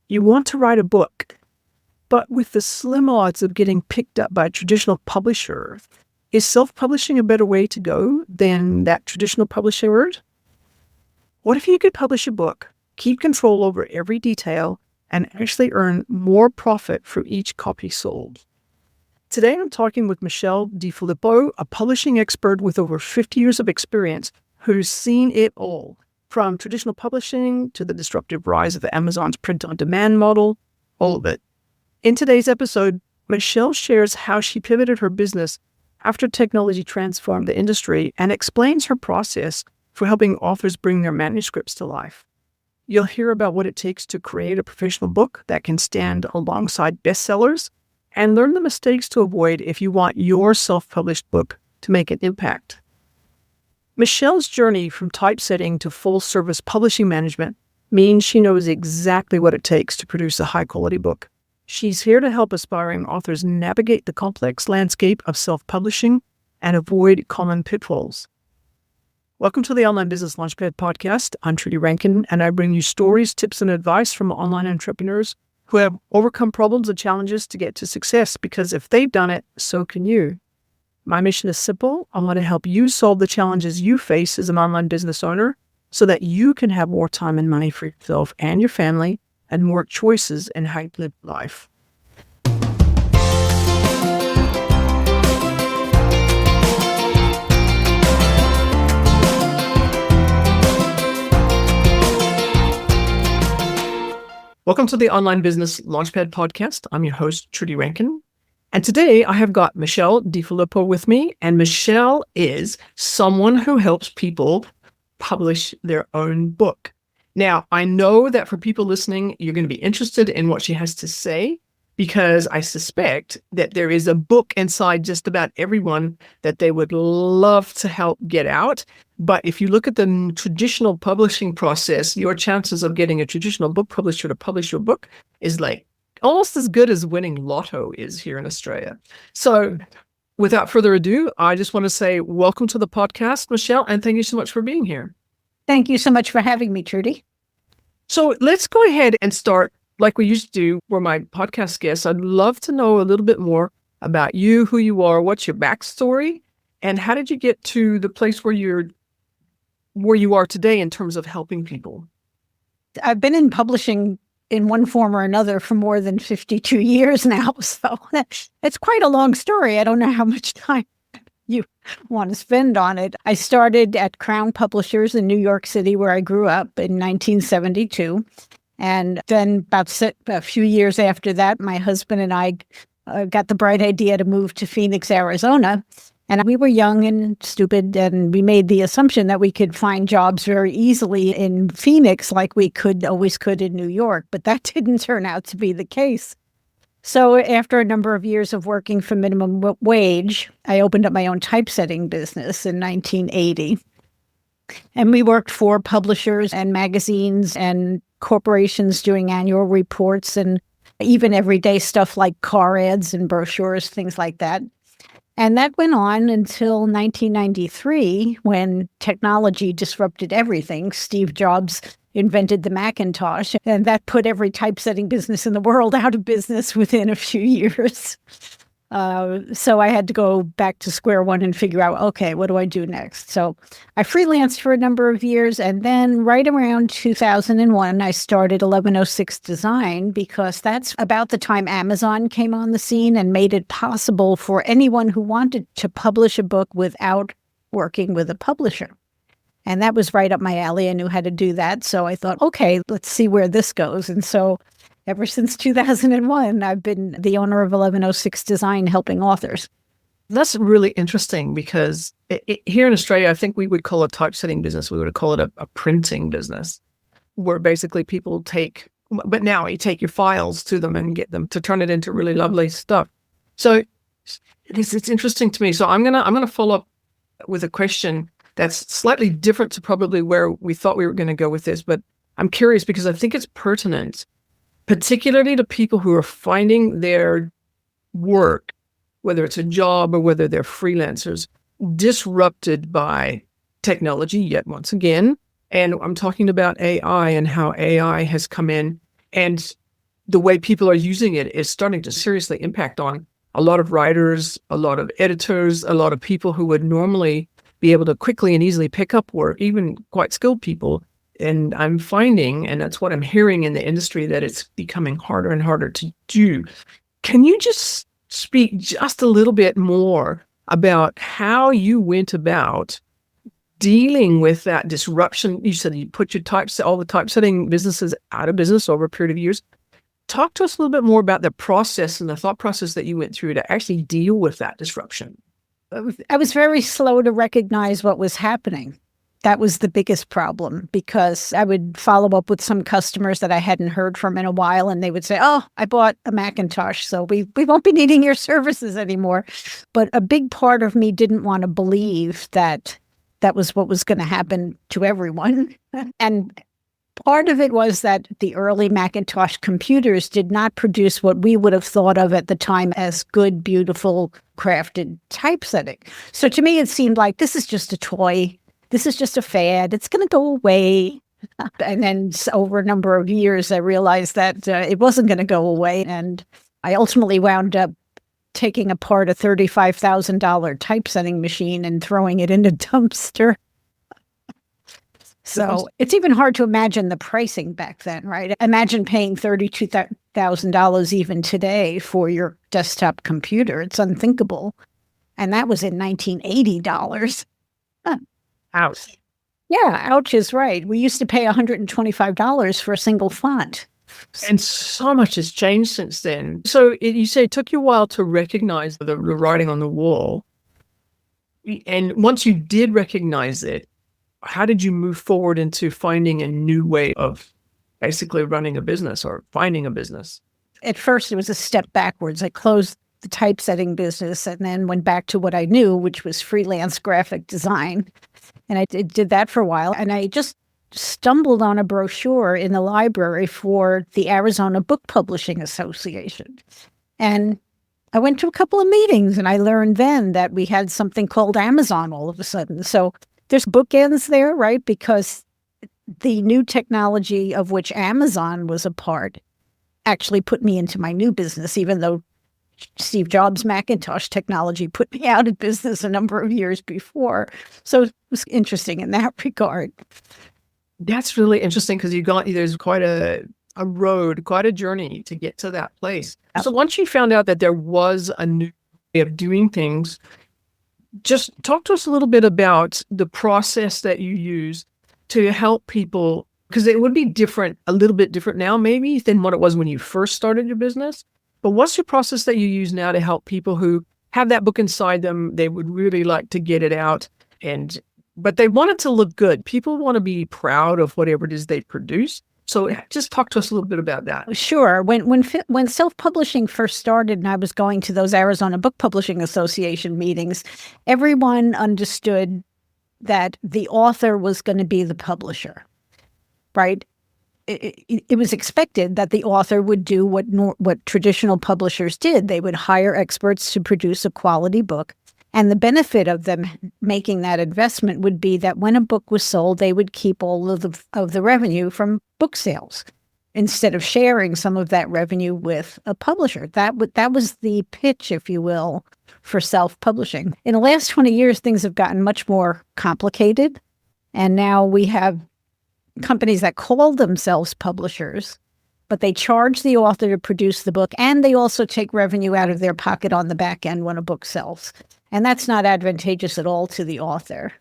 You want to write a book, but with the slim odds of getting picked up by a traditional publisher, is self-publishing a better way to go than that traditional publisher route? What if you could publish a book, keep control over every detail, and actually earn more profit for each copy sold? Today, I'm talking with Michele DeFilippo, a publishing expert with over 50 years of experience who's seen it all, from traditional publishing to the disruptive rise of Amazon's print-on-demand model, all of it. In today's episode, Michele shares how she pivoted her business after technology transformed the industry and explains her process for helping authors bring their manuscripts to life. You'll hear about what it takes to create a professional book that can stand alongside bestsellers, and learn the mistakes to avoid if you want your self-published book to make an impact. Michele's journey from typesetting to full-service publishing management means she knows exactly what it takes to produce a high-quality book. She's here to help aspiring authors navigate the complex landscape of self-publishing and avoid common pitfalls. Welcome to the Online Business Launchpad podcast. I'm Trudy Rankin, and I bring you stories, tips, and advice from online entrepreneurs who have overcome problems and challenges to get to success, because if they've done it, so can you. My mission is simple. I want to help you solve the challenges you face as an online business owner so that you can have more time and money for yourself and your family and more choices in how you live life. Welcome to the Online Business Launchpad podcast. I'm your host, Trudy Rankin. And today I have got Michele DeFilippo with me. And Michele is someone who helps people publish their own book. Now, I know that for people listening, you're going to be interested in what she has to say, because I suspect that there is a book inside just about everyone that they would love to help get out. But if you look at the traditional publishing process, your chances of getting a traditional book publisher to publish your book is like almost as good as winning lotto is here in Australia. So without further ado, I just want to say welcome to the podcast, Michele, and thank you so much for being here. Thank you so much for having me, Trudy. So let's go ahead and start like we used to do for my podcast guests. I'd love to know a little bit more about you, who you are, what's your backstory, and how did you get to the place where you are today in terms of helping people? I've been in publishing in one form or another for more than 52 years now, so it's quite a long story. I don't know how much time you want to spend on it. I started at Crown Publishers in New York City, where I grew up, in 1972. And then about a few years after that, my husband and I got the bright idea to move to Phoenix, Arizona. And we were young and stupid, and we made the assumption that we could find jobs very easily in Phoenix like we always could in New York. But that didn't turn out to be the case. So after a number of years of working for minimum wage, I opened up my own typesetting business in 1980. And we worked for publishers and magazines and corporations doing annual reports and even everyday stuff like car ads and brochures, things like that. And that went on until 1993, when technology disrupted everything. Steve Jobs invented the Macintosh, and that put every typesetting business in the world out of business within a few years. So I had to go back to square one and figure out, okay, what do I do next? So I freelanced for a number of years, and then right around 2001, I started 1106 Design, because that's about the time Amazon came on the scene and made it possible for anyone who wanted to publish a book without working with a publisher. And that was right up my alley. I knew how to do that. So I thought, okay, let's see where this goes. And so ever since 2001, I've been the owner of 1106 Design, helping authors. That's really interesting, because here in Australia, I think we would call a typesetting business, we would call it a printing business, where basically people but now you take your files to them and get them to turn it into really lovely stuff. So it's interesting to me. So I'm gonna follow up with a question that's slightly different to probably where we thought we were going to go with this, but I'm curious because I think it's pertinent, particularly to people who are finding their work, whether it's a job or whether they're freelancers, disrupted by technology yet once again. And I'm talking about AI and how AI has come in. And the way people are using it is starting to seriously impact on a lot of writers, a lot of editors, a lot of people who would normally be able to quickly and easily pick up work, even quite skilled people. And I'm finding, and that's what I'm hearing in the industry, that it's becoming harder and harder to do. Can you just speak just a little bit more about how you went about dealing with that disruption? You said you put all the typesetting businesses out of business over a period of years. Talk to us a little bit more about the process and the thought process that you went through to actually deal with that disruption. I was very slow to recognize what was happening. That was the biggest problem, because I would follow up with some customers that I hadn't heard from in a while, and they would say, "Oh, I bought a Macintosh, so we won't be needing your services anymore." But a big part of me didn't want to believe that that was what was going to happen to everyone. And part of it was that the early Macintosh computers did not produce what we would have thought of at the time as good, beautiful, crafted typesetting. So to me, it seemed like this is just a toy. This is just a fad. It's going to go away. And then over a number of years, I realized that it wasn't going to go away. And I ultimately wound up taking apart a $35,000 typesetting machine and throwing it in a dumpster. So it's even hard to imagine the pricing back then, right? Imagine paying $32,000 even today for your desktop computer. It's unthinkable. And that was in $1980. Ouch. Yeah, ouch is right. We used to pay $125 for a single font. And so much has changed since then. So you say it took you a while to recognize the writing on the wall. And once you did recognize it, how did you move forward into finding a new way of basically running a business or finding a business? At first, it was a step backwards. I closed the typesetting business and then went back to what I knew, which was freelance graphic design. And I did that for a while. And I just stumbled on a brochure in the library for the Arizona Book Publishing Association. And I went to a couple of meetings, and I learned then that we had something called Amazon all of a sudden. So there's bookends there, right? Because the new technology of which Amazon was a part actually put me into my new business, even though Steve Jobs' Macintosh technology put me out of business a number of years before. So it was interesting in that regard. That's really interesting, because there's quite a road, quite a journey to get to that place. So once you found out that there was a new way of doing things, just talk to us a little bit about the process that you use to help people, because it would be different, a little bit different now maybe than what it was when you first started your business. But what's your process that you use now to help people who have that book inside them? They would really like to get it out, but they want it to look good. People want to be proud of whatever it is they produce. So just talk to us a little bit about that. Sure. When self-publishing first started and I was going to those Arizona Book Publishing Association meetings, everyone understood that the author was going to be the publisher, right? It was expected that the author would do what traditional publishers did. They would hire experts to produce a quality book. And the benefit of them making that investment would be that when a book was sold, they would keep all of the revenue from book sales instead of sharing some of that revenue with a publisher. That was the pitch, if you will, for self-publishing. In the last 20 years, things have gotten much more complicated. And now we have companies that call themselves publishers, but they charge the author to produce the book, and they also take revenue out of their pocket on the back end when a book sells. And that's not advantageous at all to the author.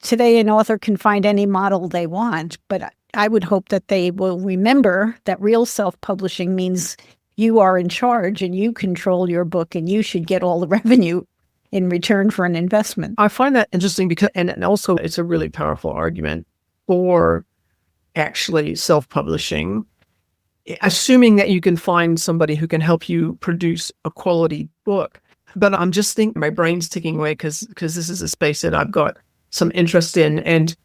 Today, an author can find any model they want, but I would hope that they will remember that real self-publishing means you are in charge and you control your book, and you should get all the revenue in return for an investment. I find that interesting because, and also it's a really powerful argument for actually self-publishing, assuming that you can find somebody who can help you produce a quality book. But I'm just thinking, my brain's ticking away because this is a space that I've got some interest in. And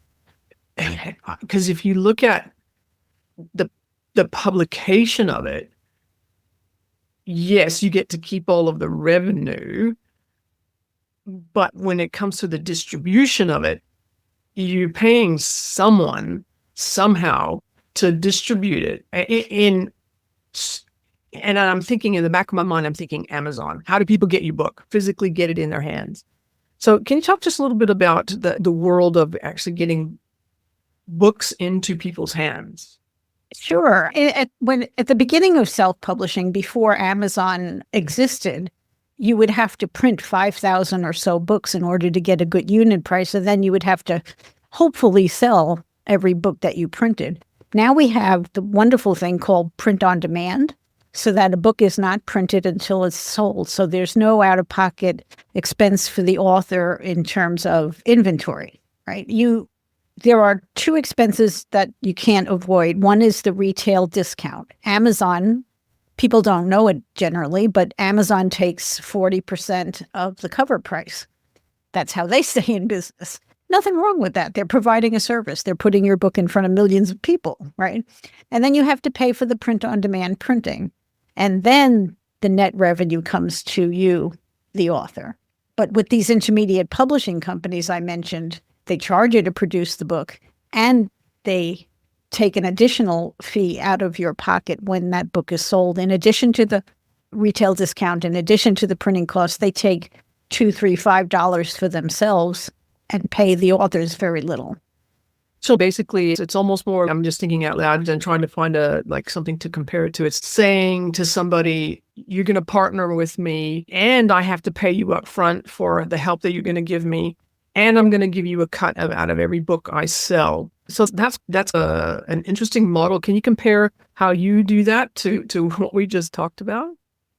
because if you look at the publication of it, yes, you get to keep all of the revenue. But when it comes to the distribution of it, you're paying someone somehow to distribute it And I'm thinking in the back of my mind, I'm thinking Amazon. How do people get your book? Physically get it in their hands. So can you talk just a little bit about the world of actually getting books into people's hands? Sure. At the beginning of self-publishing, before Amazon existed, you would have to print 5,000 or so books in order to get a good unit price, and then you would have to hopefully sell every book that you printed. Now we have the wonderful thing called print on demand, so that a book is not printed until it's sold. So there's no out-of-pocket expense for the author in terms of inventory, right? There are two expenses that you can't avoid. One is the retail discount. Amazon, people don't know it generally, but Amazon takes 40% of the cover price. That's how they stay in business. Nothing wrong with that. They're providing a service. They're putting your book in front of millions of people, right? And then you have to pay for the print-on-demand printing. And then the net revenue comes to you, the author. But with these intermediate publishing companies I mentioned, they charge you to produce the book, and they take an additional fee out of your pocket when that book is sold. In addition to the retail discount, in addition to the printing costs, they take $2, $3, $5 for themselves and pay the authors very little. So basically, it's almost more, I'm just thinking out loud and trying to find something to compare it to. It's saying to somebody, you're going to partner with me and I have to pay you up front for the help that you're going to give me. And I'm going to give you a cut out of every book I sell. So that's an interesting model. Can you compare how you do that to what we just talked about?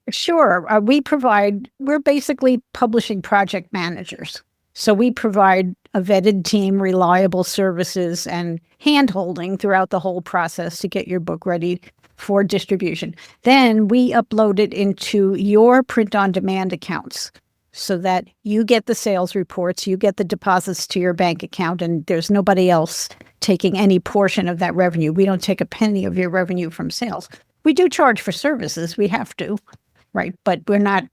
Sure. We're basically publishing project managers. So we provide a vetted team, reliable services, and hand-holding throughout the whole process to get your book ready for distribution. Then we upload it into your print-on-demand accounts so that you get the sales reports, you get the deposits to your bank account, and there's nobody else taking any portion of that revenue. We don't take a penny of your revenue from sales. We do charge for services. We have to, right? But we're not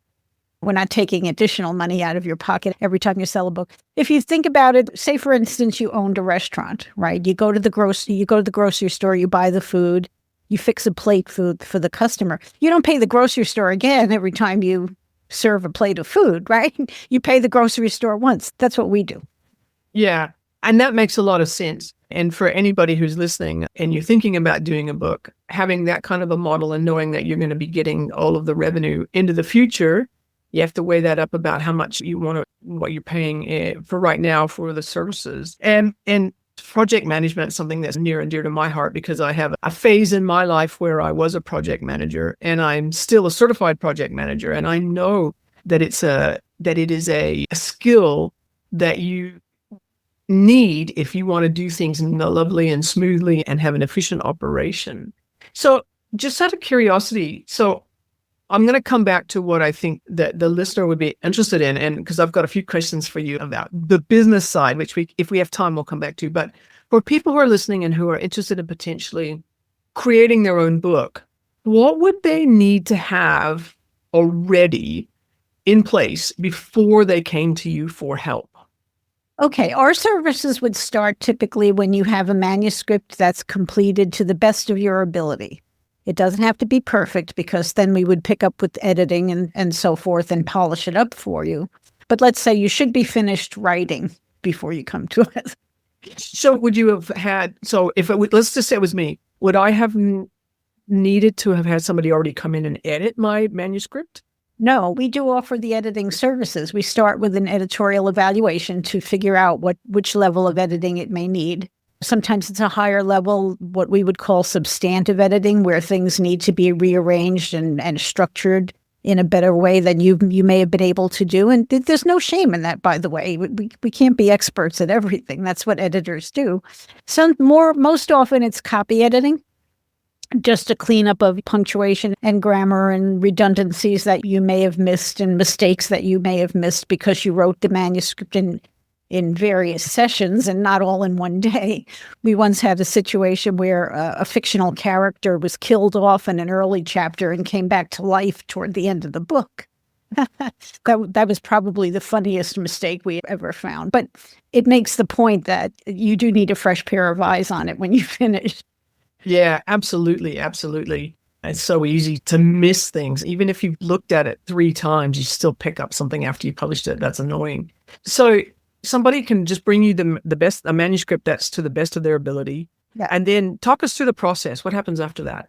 taking additional money out of your pocket every time you sell a book. If you think about it, say, for instance, you owned a restaurant, right? You go to the grocery store, you buy the food, you fix a plate food for the customer. You don't pay the grocery store again every time you serve a plate of food, right? You pay the grocery store once. That's what we do. Yeah. And that makes a lot of sense. And for anybody who's listening and you're thinking about doing a book, having that kind of a model and knowing that you're going to be getting all of the revenue into the future, you have to weigh that up about how much you want to, what you're paying for right now for the services. And project management is something that's near and dear to my heart because I have a phase in my life where I was a project manager and I'm still a certified project manager. And I know that it is a skill that you need if you want to do things lovely and smoothly and have an efficient operation. So just out of curiosity, so I'm going to come back to what I think that the listener would be interested in, and because I've got a few questions for you about the business side, which if we have time, we'll come back to. But for people who are listening and who are interested in potentially creating their own book, what would they need to have already in place before they came to you for help? Okay, our services would start typically when you have a manuscript that's completed to the best of your ability. It doesn't have to be perfect because then we would pick up with editing and so forth and polish it up for you. But let's say you should be finished writing before you come to us. So would you have had, so if let's just say it was me, would I have needed to have had somebody already come in and edit my manuscript? No, we do offer the editing services. We start with an editorial evaluation to figure out which level of editing it may need. Sometimes it's a higher level, what we would call substantive editing, where things need to be rearranged and structured in a better way than you may have been able to do. And there's no shame in that, by the way. We can't be experts at everything. That's what editors do. Most often it's copy editing, just a cleanup of punctuation and grammar and redundancies that you may have missed and mistakes that you may have missed because you wrote the manuscript in various sessions and not all in one day. We once had a situation where a fictional character was killed off in an early chapter and came back to life toward the end of the book. That was probably the funniest mistake we ever found. But it makes the point that you do need a fresh pair of eyes on it when you finish. Yeah, absolutely. Absolutely. It's so easy to miss things. Even if you've looked at it 3 times, you still pick up something after you published it. That's annoying. So somebody can just bring you a manuscript that's to the best of their ability. Yeah. And then talk us through the process. What happens after that?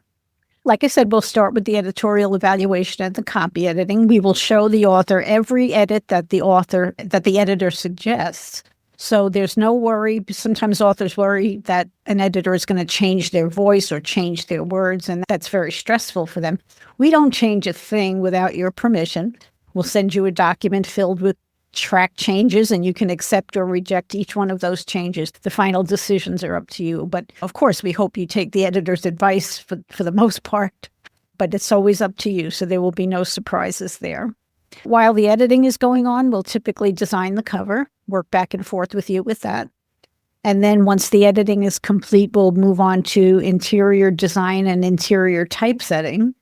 Like I said, we'll start with the editorial evaluation and the copy editing. We will show the author every edit that the editor suggests. So there's no worry. Sometimes authors worry that an editor is going to change their voice or change their words, and that's very stressful for them. We don't change a thing without your permission. We'll send you a document filled with track changes, and you can accept or reject each one of those changes. The final decisions are up to you. But of course, we hope you take the editor's advice for the most part, but it's always up to you. So there will be no surprises there. While the editing is going on, we'll typically design the cover, work back and forth with you with that. And then once the editing is complete, we'll move on to interior design and interior typesetting,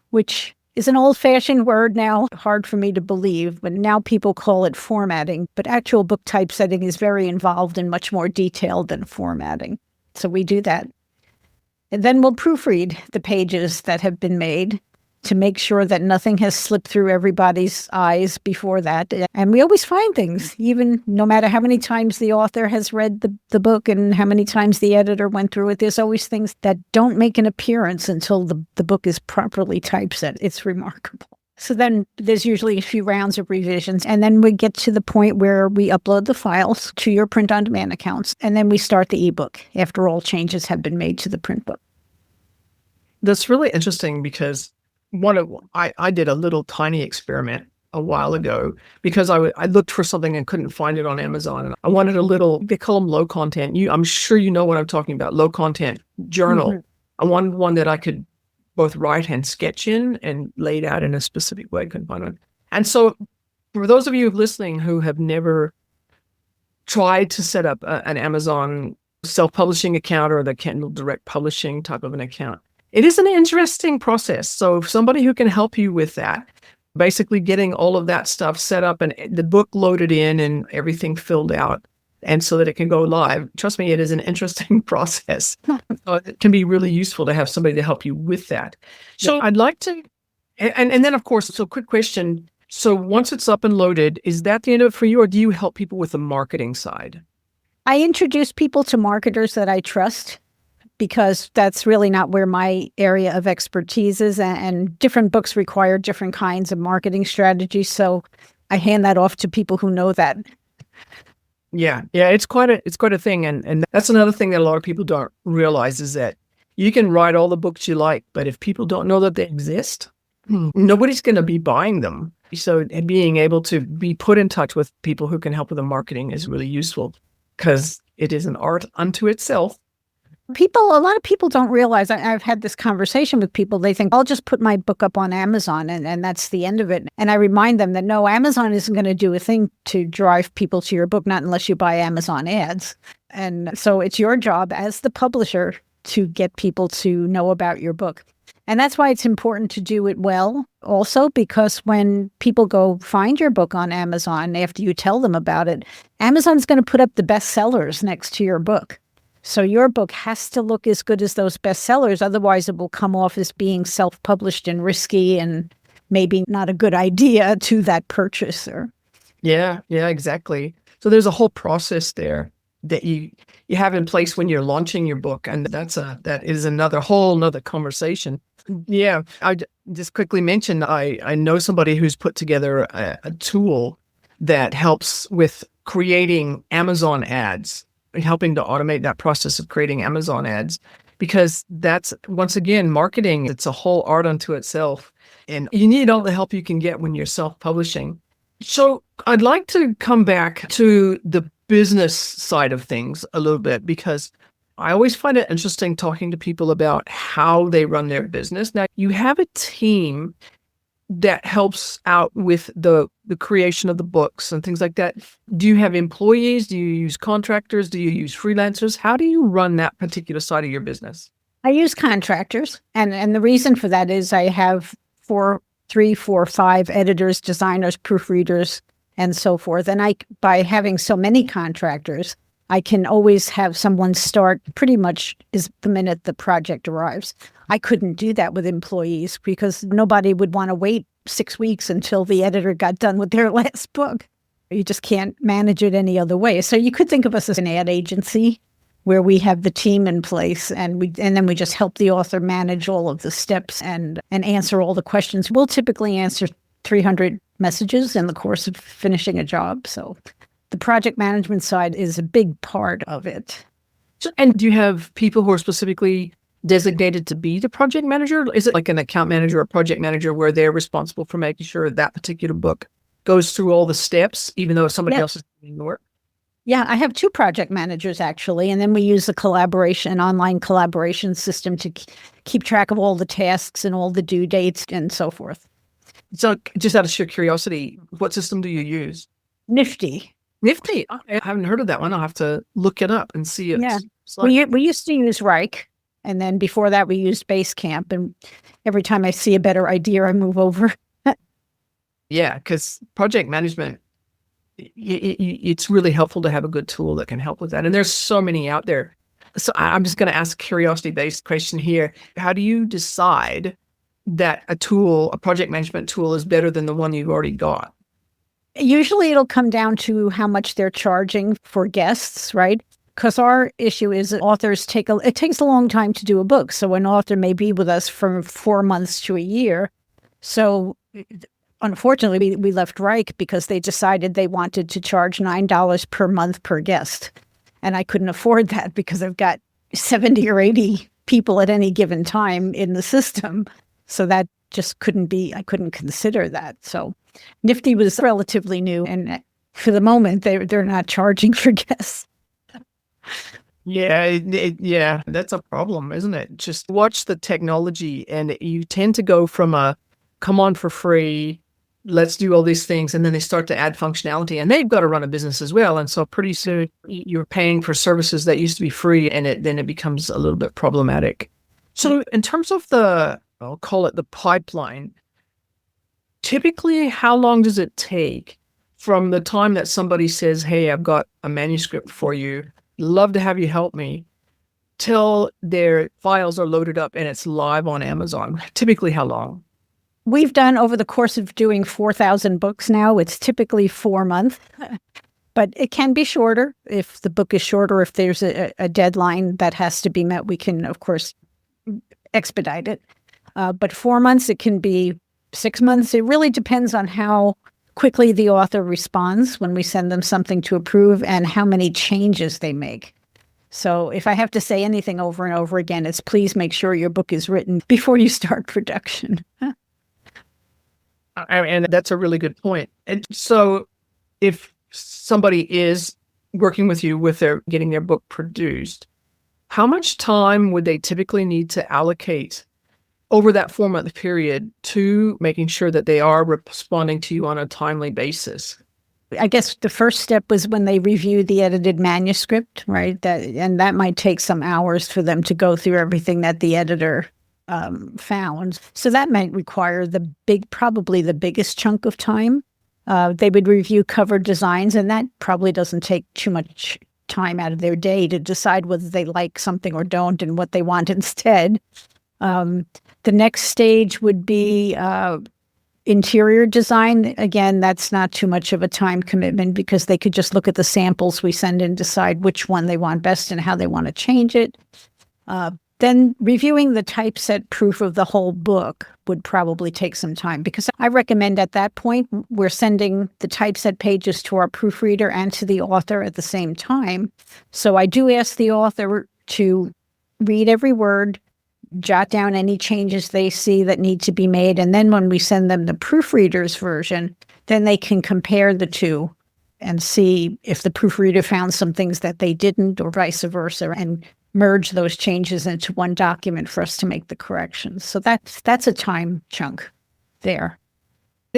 which is an old-fashioned word now, hard for me to believe, but now people call it formatting. But actual book typesetting is very involved and much more detailed than formatting. So we do that. And then we'll proofread the pages that have been made to make sure that nothing has slipped through everybody's eyes before that. And we always find things, even no matter how many times the author has read the book and how many times the editor went through it, there's always things that don't make an appearance until the book is properly typeset. It's remarkable. So then there's usually a few rounds of revisions, and then we get to the point where we upload the files to your print-on-demand accounts, and then we start the ebook after all changes have been made to the print book. That's really interesting because I did a little tiny experiment a while ago because I looked for something and couldn't find it on Amazon. And I wanted they call them low content. I'm sure you know what I'm talking about, low content journal. Mm-hmm. I wanted one that I could both write and sketch in and laid out in a specific way. I couldn't find one. And so for those of you listening who have never tried to set up an Amazon self-publishing account or the Kindle Direct Publishing type of an account, it is an interesting process. So somebody who can help you with that, basically getting all of that stuff set up and the book loaded in and everything filled out, and so that it can go live. Trust me, it is an interesting process. So it can be really useful to have somebody to help you with that. So I'd like to, and then of course, so quick question. So once it's up and loaded, is that the end of it for you, or do you help people with the marketing side? I introduce people to marketers that I trust, because that's really not where my area of expertise is, and different books require different kinds of marketing strategies. So I hand that off to people who know that. Yeah, it's quite a thing, and that's another thing that a lot of people don't realize is that you can write all the books you like, but if people don't know that they exist, nobody's going to be buying them. So being able to be put in touch with people who can help with the marketing is really useful because it is an art unto itself. A lot of people don't realize, I've had this conversation with people, they think, I'll just put my book up on Amazon and that's the end of it. And I remind them that no, Amazon isn't going to do a thing to drive people to your book, not unless you buy Amazon ads. And so it's your job as the publisher to get people to know about your book. And that's why it's important to do it well also, because when people go find your book on Amazon after you tell them about it, Amazon's going to put up the bestsellers next to your book. So your book has to look as good as those bestsellers. Otherwise, it will come off as being self-published and risky and maybe not a good idea to that purchaser. Yeah, exactly. So there's a whole process there that you have in place when you're launching your book. And that is another conversation. Yeah, I just quickly mentioned, I know somebody who's put together a tool that helps with creating Amazon ads, helping to automate that process of creating Amazon ads, because that's, once again, marketing. It's a whole art unto itself, and you need all the help you can get when you're self-publishing. So I'd like to come back to the business side of things a little bit, because I always find it interesting talking to people about how they run their business. Now, you have a team that helps out with the creation of the books and things like that. Do you have employees? Do you use contractors? Do you use freelancers? How do you run that particular side of your business? I use contractors. And the reason for that is I have 3, 4, 5 editors, designers, proofreaders, and so forth. And by having so many contractors, I can always have someone start pretty much is the minute the project arrives. I couldn't do that with employees because nobody would want to wait 6 weeks until the editor got done with their last book. You just can't manage it any other way. So you could think of us as an ad agency where we have the team in place and then we just help the author manage all of the steps and answer all the questions. We'll typically answer 300 messages in the course of finishing a job. So the project management side is a big part of it. And do you have people who are specifically designated to be the project manager? Is it like an account manager or project manager where they're responsible for making sure that particular book goes through all the steps, even though somebody else is doing the work? Yeah, I have 2 project managers actually, and then we use an online collaboration system to keep track of all the tasks and all the due dates and so forth. So just out of sheer curiosity, what system do you use? Nifty. Nifty. I haven't heard of that one. I'll have to look it up and see it. Yeah. Like. We used to use Reich, and then before that we used Basecamp, and every time I see a better idea, I move over. Yeah, because project management, it's really helpful to have a good tool that can help with that. And there's so many out there. So I'm just going to ask a curiosity-based question here. How do you decide that a project management tool is better than the one you've already got? Usually it'll come down to how much they're charging for guests, right? Because our issue is that authors it takes a long time to do a book. So an author may be with us from 4 months to a year. So unfortunately, we left Reich because they decided they wanted to charge $9 per month per guest. And I couldn't afford that because I've got 70 or 80 people at any given time in the system. So that just I couldn't consider that. So Nifty was relatively new. And for the moment, they're not charging for guests. Yeah, that's a problem, isn't it? Just watch the technology and you tend to go from a come on for free, let's do all these things. And then they start to add functionality and they've got to run a business as well. And so pretty soon you're paying for services that used to be free and then it becomes a little bit problematic. So in terms of I'll call it the pipeline, typically how long does it take from the time that somebody says, hey, I've got a manuscript for you, love to have you help me, till their files are loaded up and it's live on Amazon? Typically how long? We've done over the course of doing 4,000 books now, it's typically 4 months, but it can be shorter. If the book is shorter, if there's a deadline that has to be met, we can, of course, expedite it. But 4 months, it can be 6 months. It really depends on how quickly the author responds when we send them something to approve and how many changes they make. So if I have to say anything over and over again, it's please make sure your book is written before you start production. And that's a really good point. And so if somebody is working with you with getting their book produced, how much time would they typically need to allocate over that 4-month period to making sure that they are responding to you on a timely basis? I guess the first step was when they review the edited manuscript, right? And that might take some hours for them to go through everything that the editor found. So that might require probably the biggest chunk of time. They would review cover designs, and that probably doesn't take too much time out of their day to decide whether they like something or don't and what they want instead. The next stage would be interior design. Again, that's not too much of a time commitment because they could just look at the samples we send and decide which one they want best and how they want to change it. Then reviewing the typeset proof of the whole book would probably take some time because I recommend at that point we're sending the typeset pages to our proofreader and to the author at the same time. So I do ask the author to read every word, jot down any changes they see that need to be made. And then when we send them the proofreader's version, then they can compare the two and see if the proofreader found some things that they didn't or vice versa and merge those changes into one document for us to make the corrections. So that's a time chunk there.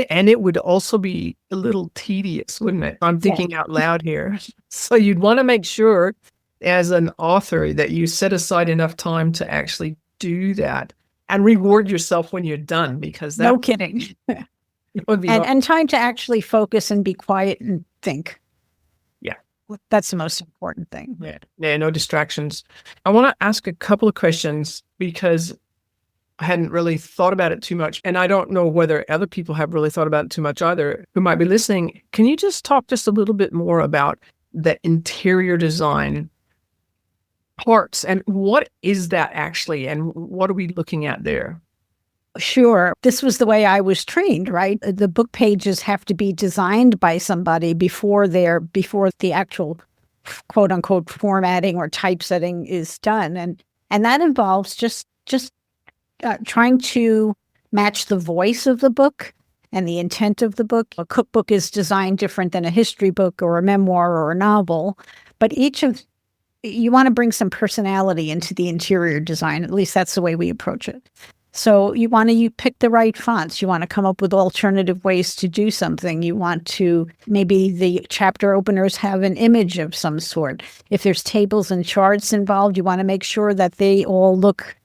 And it would also be a little tedious, wouldn't it? I'm thinking out loud here. So you'd want to make sure as an author that you set aside enough time to actually do that and reward yourself when you're done, because that no kidding. would be and time to actually focus and be quiet and think. Yeah. That's the most important thing. Yeah. Yeah, no distractions. I want to ask a couple of questions because I hadn't really thought about it too much. And I don't know whether other people have really thought about it too much either who might be listening. Can you just talk just a little bit more about the interior design parts and what is that actually? And what are we looking at there? Sure. This was the way I was trained, right? The book pages have to be designed by somebody before the actual quote unquote formatting or typesetting is done. And that involves just trying to match the voice of the book and the intent of the book. A cookbook is designed different than a history book or a memoir or a novel, but you want to bring some personality into the interior design. At least that's the way we approach it. So you pick the right fonts. You want to come up with alternative ways to do something. You want to, maybe the chapter openers have an image of some sort. If there's tables and charts involved, you want to make sure that they all look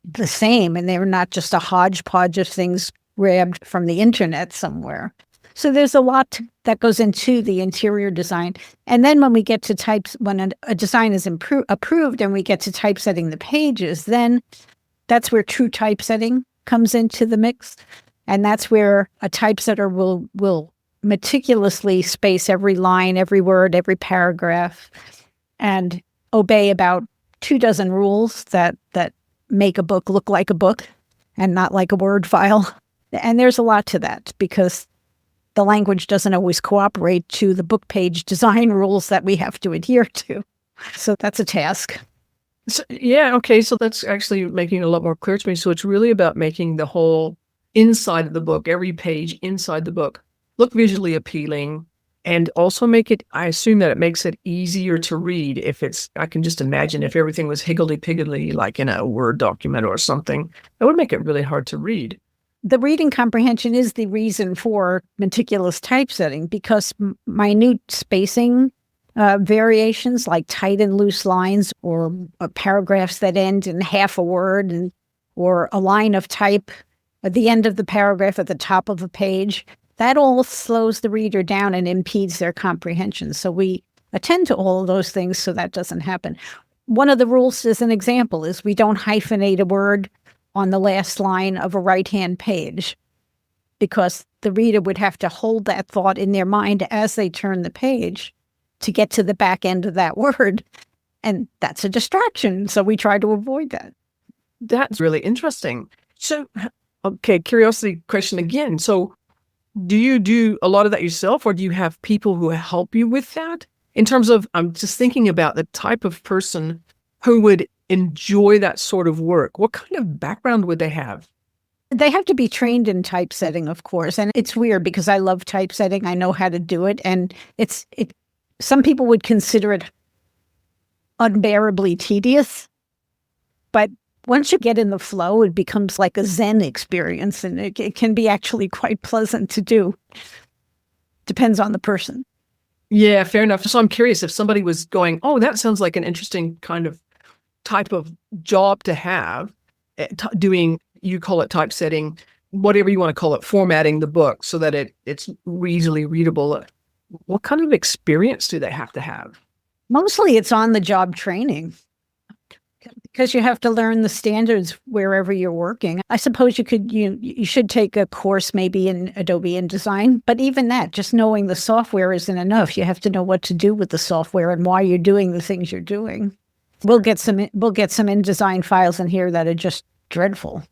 the same and they're not just a hodgepodge of things grabbed from the internet somewhere. So there's a lot that goes into the interior design. And then when we get to when a design is approved and we get to typesetting the pages, then that's where true typesetting comes into the mix. And that's where a typesetter will meticulously space every line, every word, every paragraph, and obey about 24 rules that make a book look like a book and not like a Word file. And there's a lot to that because the language doesn't always cooperate to the book page design rules that we have to adhere to. So that's a task. So, yeah, okay. So that's actually making it a lot more clear to me. So it's really about making the whole inside of the book, every page inside the book, look visually appealing and also I assume that it makes it easier to read I can just imagine if everything was higgledy-piggledy, like in a Word document or something, that would make it really hard to read. The reading comprehension is the reason for meticulous typesetting because minute spacing variations like tight and loose lines or paragraphs that end in half a word or a line of type at the end of the paragraph at the top of a page, that all slows the reader down and impedes their comprehension. So we attend to all of those things so that doesn't happen. One of the rules, as an example, is we don't hyphenate a word on the last line of a right-hand page because the reader would have to hold that thought in their mind as they turn the page to get to the back end of that word. And that's a distraction. So we try to avoid that. That's really interesting. So, okay, curiosity question again. So do you do a lot of that yourself or do you have people who help you with that? In terms of, I'm just thinking about the type of person who would enjoy that sort of work. What kind of background would they have? They have to be trained in typesetting, of course. And it's weird because I love typesetting. I know how to do it. And some people would consider it unbearably tedious, but once you get in the flow, it becomes like a Zen experience, and it can be actually quite pleasant to do. Depends on the person. Yeah, fair enough. So I'm curious if somebody was going, oh, that sounds like an interesting kind of type of job to have, doing, you call it typesetting, whatever you want to call it, formatting the book so that it's easily readable. What kind of experience do they have to have? Mostly it's on-the-job training because you have to learn the standards wherever you're working. I suppose you should take a course maybe in Adobe InDesign, but even that, just knowing the software isn't enough. You have to know what to do with the software and why you're doing the things you're doing. We'll get some InDesign files in here that are just dreadful,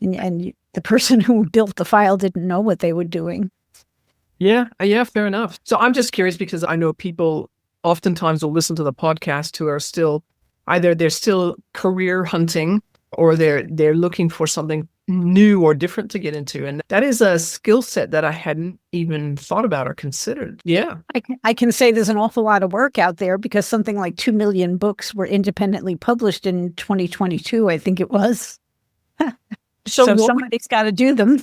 and the person who built the file didn't know what they were doing. Yeah, fair enough. So I'm just curious because I know people oftentimes will listen to the podcast who are still either they're still career hunting or they're looking for something new or different to get into. And that is a skill set that I hadn't even thought about or considered. Yeah. I can say there's an awful lot of work out there because something like 2 million books were independently published in 2022, I think it was. So somebody's got to do them.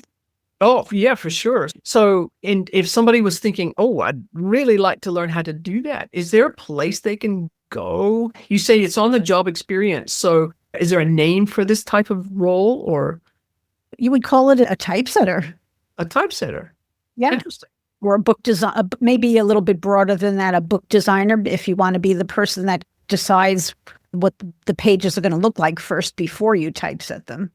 Oh, yeah, for sure. So, and if somebody was thinking, oh, I'd really like to learn how to do that, is there a place they can go? You say it's on the job experience. So is there a name for this type of role or? You would call it a typesetter. A typesetter. Yeah. Interesting. or a book design, maybe a little bit broader than that, a book designer, if you want to be the person that decides what the pages are going to look like first before you typeset them.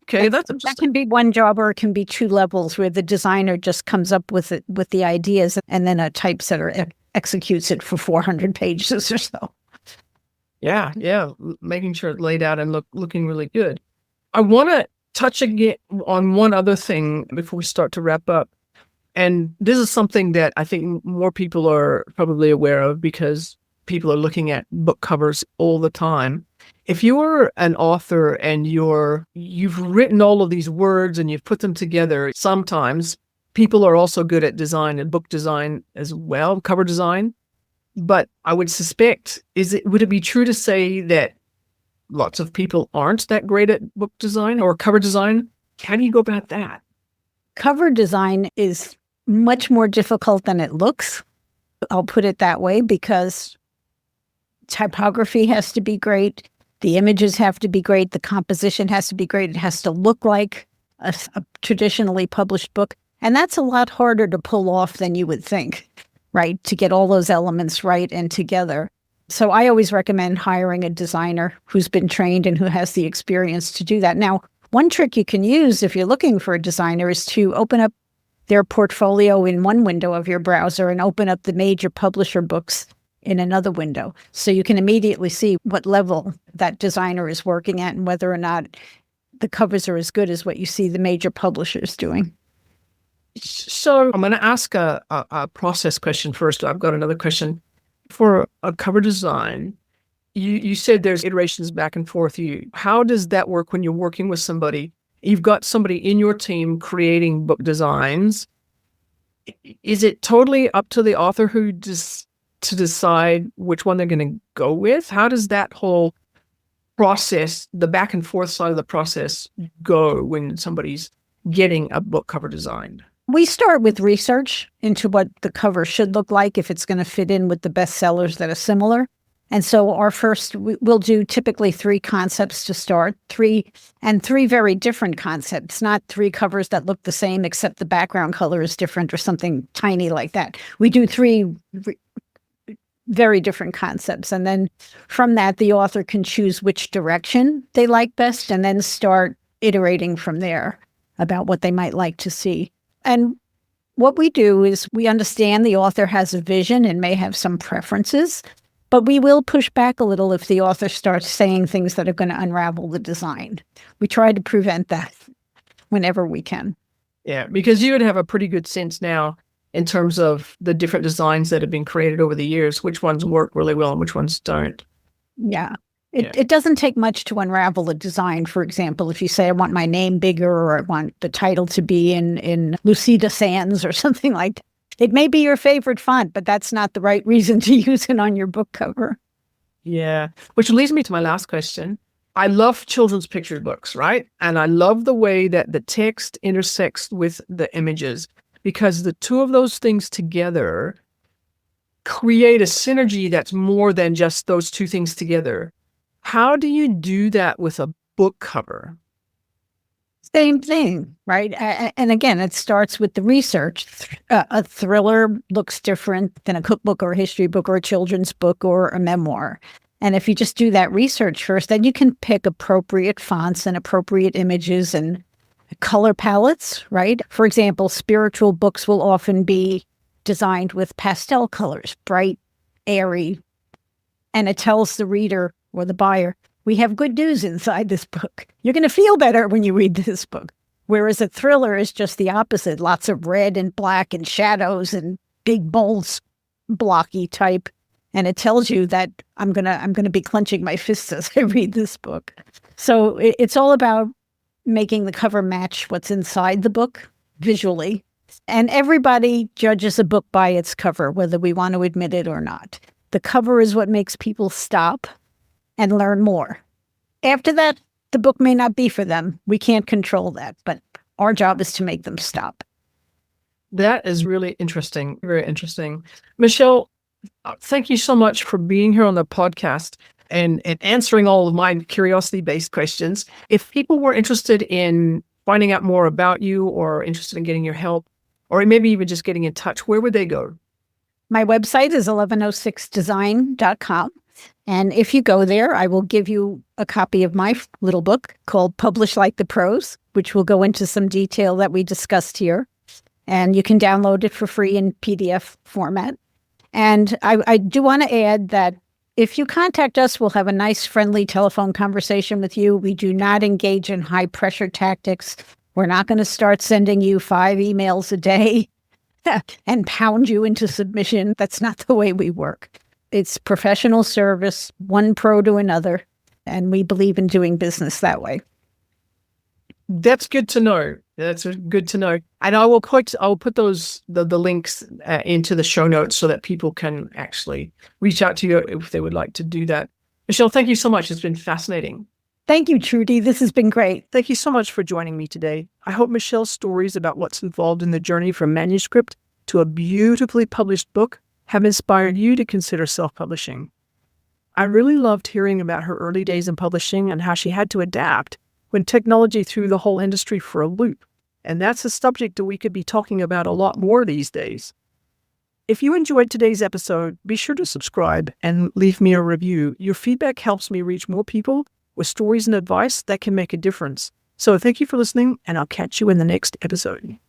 Okay, that's That interesting. can be one job, or it can be two levels where the designer just comes up with it, with the ideas, and then a typesetter executes it for 400 pages or so. Yeah, making sure it's laid out and looking really good. I want to touch again on one other thing before we start to wrap up. And this is something that I think more people are probably aware of because people are looking at book covers all the time. If you're an author and you've written all of these words and you've put them together, sometimes people are also good at design and book design as well, cover design. But I would suspect, would it be true to say that lots of people aren't that great at book design or cover design? How do you go about that? Cover design is much more difficult than it looks. I'll put it that way, because typography has to be great. The images have to be great. The composition has to be great. It has to look like a traditionally published book. And that's a lot harder to pull off than you would think, right? To get all those elements right and together. So I always recommend hiring a designer who's been trained and who has the experience to do that. Now, one trick you can use if you're looking for a designer is to open up their portfolio in one window of your browser and open up the major publisher books in another window. So you can immediately see what level that designer is working at and whether or not the covers are as good as what you see the major publishers doing. So I'm going to ask a process question first. I've got another question. For a cover design, you said there's iterations back and forth. How does that work when you're working with somebody? You've got somebody in your team creating book designs. Is it totally up to the author to decide which one they're going to go with? How does that whole process, the back and forth side of the process, go when somebody's getting a book cover designed? We start with research into what the cover should look like if it's going to fit in with the bestsellers that are similar. And so we'll do typically 3 concepts to start, three very different concepts, not 3 covers that look the same except the background color is different or something tiny like that. We do 3 very different concepts. And then from that, the author can choose which direction they like best and then start iterating from there about what they might like to see. And what we do is we understand the author has a vision and may have some preferences, but we will push back a little if the author starts saying things that are going to unravel the design. We try to prevent that whenever we can. Yeah, because you would have a pretty good sense now in terms of the different designs that have been created over the years, which ones work really well and which ones don't. Yeah. It doesn't take much to unravel a design. For example, if you say, I want my name bigger, or I want the title to be in Lucida Sans or something like that. It may be your favorite font, but that's not the right reason to use it on your book cover. Yeah, which leads me to my last question. I love children's picture books, right? And I love the way that the text intersects with the images, because the two of those things together create a synergy that's more than just those two things together. How do you do that with a book cover? Same thing, right? And again, it starts with the research. A thriller looks different than a cookbook or a history book or a children's book or a memoir. And if you just do that research first, then you can pick appropriate fonts and appropriate images and color palettes, right? For example, spiritual books will often be designed with pastel colors, bright, airy, and it tells the reader or the buyer, we have good news inside this book. You're going to feel better when you read this book. Whereas a thriller is just the opposite. Lots of red and black and shadows and big, bold, blocky type. And it tells you that I'm gonna be clenching my fists as I read this book. So it's all about making the cover match what's inside the book visually. And everybody judges a book by its cover, whether we want to admit it or not. The cover is what makes people stop and learn more. After that, the book may not be for them. We can't control that, but our job is to make them stop. That is really interesting. Very interesting. Michele, thank you so much for being here on the podcast and answering all of my curiosity-based questions. If people were interested in finding out more about you or interested in getting your help, or maybe even just getting in touch, where would they go? My website is 1106design.com. And if you go there, I will give you a copy of my little book called Publish Like the Pros, which will go into some detail that we discussed here. And you can download it for free in PDF format. And I do want to add that if you contact us, we'll have a nice, friendly telephone conversation with you. We do not engage in high-pressure tactics. We're not going to start sending you 5 emails a day and pound you into submission. That's not the way we work. It's professional service, one pro to another, and we believe in doing business that way. That's good to know. That's good to know. And I'll put the links into the show notes so that people can actually reach out to you if they would like to do that. Michele, thank you so much. It's been fascinating. Thank you, Trudy. This has been great. Thank you so much for joining me today. I hope Michele's stories about what's involved in the journey from manuscript to a beautifully published book have inspired you to consider self-publishing. I really loved hearing about her early days in publishing and how she had to adapt when technology threw the whole industry for a loop. And that's a subject that we could be talking about a lot more these days. If you enjoyed today's episode, be sure to subscribe and leave me a review. Your feedback helps me reach more people with stories and advice that can make a difference. So thank you for listening, and I'll catch you in the next episode.